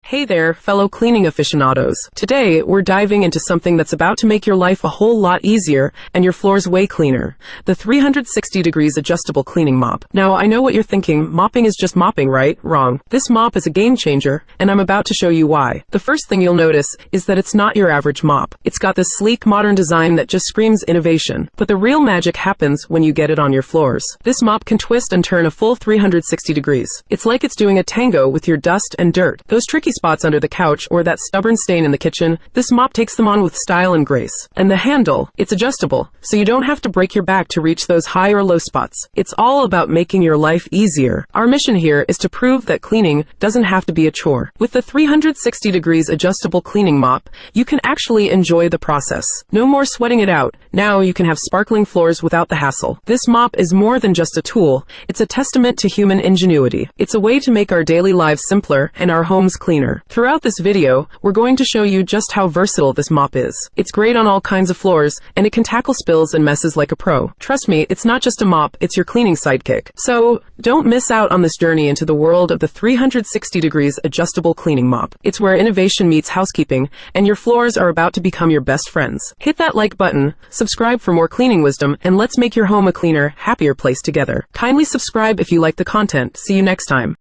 Hey there, fellow cleaning aficionados. Today, we're diving into something that's about to make your life a whole lot easier and your floors way cleaner. The 360 degrees adjustable cleaning mop. Now, I know what you're thinking, mopping is just mopping, right? Wrong. This mop is a game changer, and I'm about to show you why. The first thing you'll notice is that it's not your average mop. It's got this sleek, modern design that just screams innovation. But the real magic happens when you get it on your floors. This mop can twist and turn a full 360 degrees. It's like it's doing a tango with your dust and dirt. Those tricky spots under the couch or that stubborn stain in the kitchen, this mop takes them on with style and grace. And the handle, it's adjustable, so you don't have to break your back to reach those high or low spots. It's all about making your life easier. Our mission here is to prove that cleaning doesn't have to be a chore. With the 360 degrees adjustable cleaning mop, you can actually enjoy the process. No more sweating it out. Now you can have sparkling floors without the hassle. This mop is more than just a tool. It's a testament to human ingenuity. It's a way to make our daily lives simpler and our homes cleaner. Throughout this video, we're going to show you just how versatile this mop is. It's great on all kinds of floors, and it can tackle spills and messes like a pro. Trust me, it's not just a mop, it's your cleaning sidekick. So, don't miss out on this journey into the world of the 360 degrees adjustable cleaning mop. It's where innovation meets housekeeping, and your floors are about to become your best friends. Hit that like button, subscribe for more cleaning wisdom, and let's make your home a cleaner, happier place together. Kindly subscribe if you like the content. See you next time.